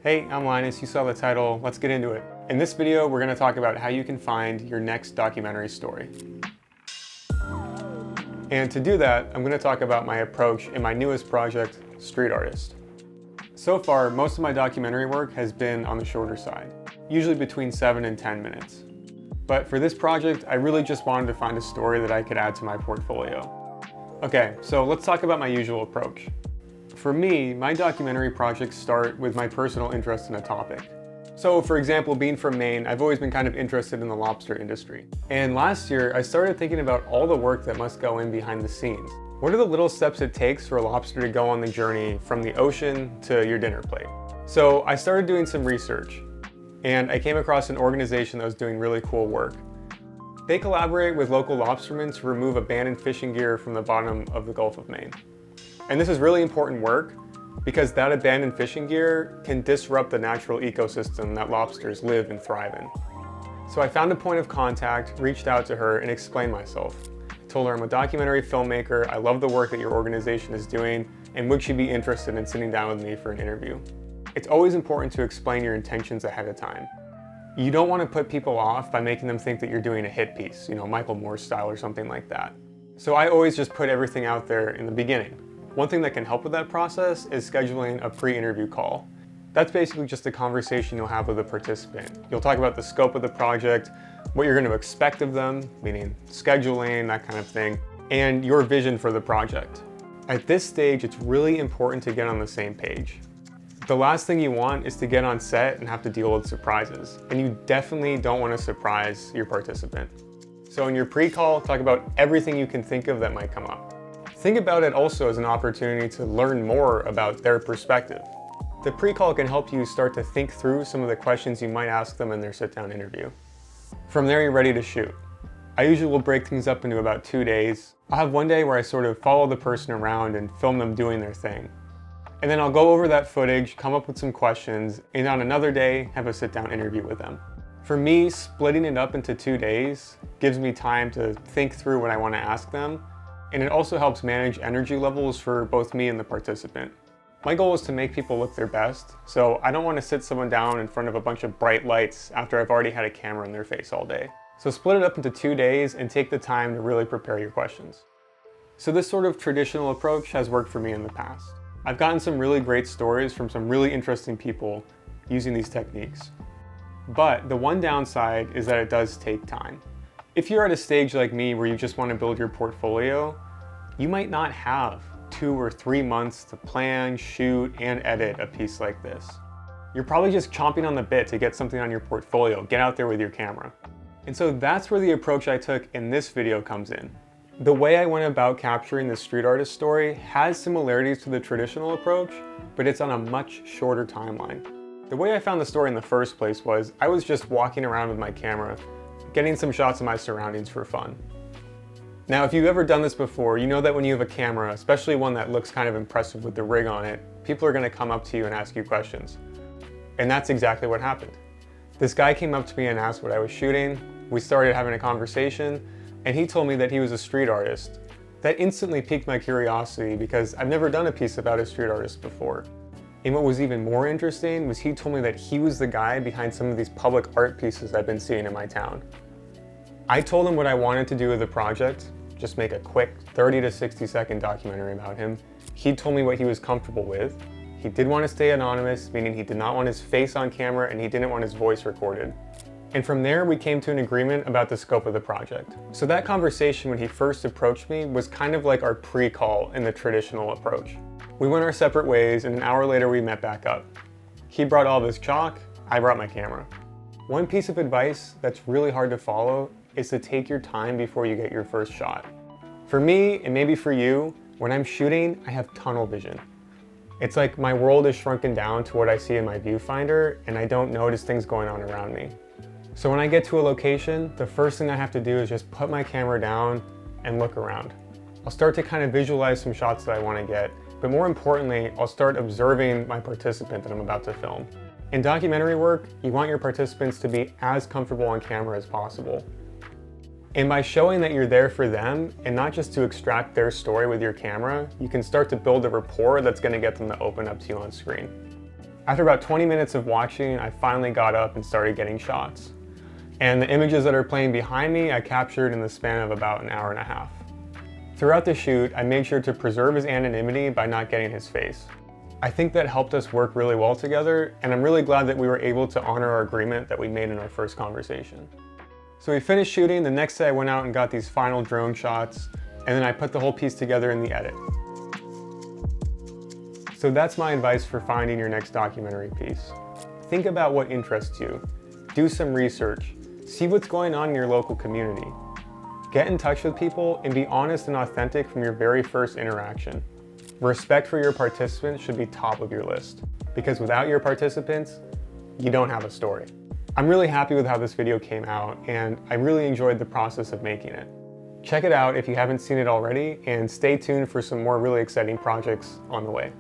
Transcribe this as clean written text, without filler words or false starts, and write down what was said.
Hey, I'm Linus. You saw the title. Let's get into it. In this video, we're going to talk about how you can find your next documentary story. And to do that, I'm going to talk about my approach in my newest project, Street Artist. So far, most of my documentary work has been on the shorter side, usually between 7 and 10 minutes. But for this project, I really just wanted to find a story that I could add to my portfolio. Okay, so let's talk about my usual approach. For me, my documentary projects start with my personal interest in a topic. So for example, being from Maine, I've always been kind of interested in the lobster industry. And last year, I started thinking about all the work that must go in behind the scenes. What are the little steps it takes for a lobster to go on the journey from the ocean to your dinner plate? So I started doing some research, and I came across an organization that was doing really cool work. They collaborate with local lobstermen to remove abandoned fishing gear from the bottom of the Gulf of Maine. And this is really important work because that abandoned fishing gear can disrupt the natural ecosystem that lobsters live and thrive in. So I found a point of contact, reached out to her, and explained myself. I told her I'm a documentary filmmaker, I love the work that your organization is doing, and would she be interested in sitting down with me for an interview? It's always important to explain your intentions ahead of time. You don't want to put people off by making them think that you're doing a hit piece, Michael Moore style or something like that. So I always just put everything out there in the beginning. One thing that can help with that process is scheduling a pre-interview call. That's basically just a conversation you'll have with a participant. You'll talk about the scope of the project, what you're going to expect of them, meaning scheduling, that kind of thing, and your vision for the project. At this stage, it's really important to get on the same page. The last thing you want is to get on set and have to deal with surprises, and you definitely don't want to surprise your participant. So in your pre-call, talk about everything you can think of that might come up. Think about it also as an opportunity to learn more about their perspective. The pre-call can help you start to think through some of the questions you might ask them in their sit-down interview. From there, you're ready to shoot. I usually will break things up into about 2 days. I'll have one day where I sort of follow the person around and film them doing their thing. And then I'll go over that footage, come up with some questions, and on another day, have a sit-down interview with them. For me, splitting it up into 2 days gives me time to think through what I want to ask them, and it also helps manage energy levels for both me and the participant. My goal is to make people look their best, so I don't want to sit someone down in front of a bunch of bright lights after I've already had a camera in their face all day. So split it up into 2 days and take the time to really prepare your questions. So this sort of traditional approach has worked for me in the past. I've gotten some really great stories from some really interesting people using these techniques. But the one downside is that it does take time. If you're at a stage like me where you just want to build your portfolio, you might not have 2 or 3 months to plan, shoot, and edit a piece like this. You're probably just chomping on the bit to get something on your portfolio, get out there with your camera. And so that's where the approach I took in this video comes in. The way I went about capturing the street artist story has similarities to the traditional approach, but it's on a much shorter timeline. The way I found the story in the first place was I was just walking around with my camera, getting some shots of my surroundings for fun. Now, if you've ever done this before, you know that when you have a camera, especially one that looks kind of impressive with the rig on it, people are going to come up to you and ask you questions. And that's exactly what happened. This guy came up to me and asked what I was shooting. We started having a conversation, and he told me that he was a street artist. That instantly piqued my curiosity because I've never done a piece about a street artist before. And what was even more interesting was he told me that he was the guy behind some of these public art pieces I've been seeing in my town. I told him what I wanted to do with the project, just make a quick 30 to 60 second documentary about him. He told me what he was comfortable with. He did want to stay anonymous, meaning he did not want his face on camera and he didn't want his voice recorded. And from there, we came to an agreement about the scope of the project. So that conversation when he first approached me was kind of like our pre-call in the traditional approach. We went our separate ways, and an hour later we met back up. He brought all of his chalk, I brought my camera. One piece of advice that's really hard to follow is to take your time before you get your first shot. For me, and maybe for you, when I'm shooting, I have tunnel vision. It's like my world is shrunken down to what I see in my viewfinder, and I don't notice things going on around me. So when I get to a location, the first thing I have to do is just put my camera down and look around. I'll start to kind of visualize some shots that I want to get, but more importantly, I'll start observing my participant that I'm about to film. In documentary work, you want your participants to be as comfortable on camera as possible. And by showing that you're there for them, and not just to extract their story with your camera, you can start to build a rapport that's going to get them to open up to you on screen. After about 20 minutes of watching, I finally got up and started getting shots. And the images that are playing behind me, I captured in the span of about an hour and a half. Throughout the shoot, I made sure to preserve his anonymity by not getting his face. I think that helped us work really well together, and I'm really glad that we were able to honor our agreement that we made in our first conversation. So we finished shooting. The next day I went out and got these final drone shots, and then I put the whole piece together in the edit. So that's my advice for finding your next documentary piece. Think about what interests you. Do some research. See what's going on in your local community. Get in touch with people and be honest and authentic from your very first interaction. Respect for your participants should be top of your list, because without your participants, you don't have a story. I'm really happy with how this video came out, and I really enjoyed the process of making it. Check it out if you haven't seen it already, and stay tuned for some more really exciting projects on the way.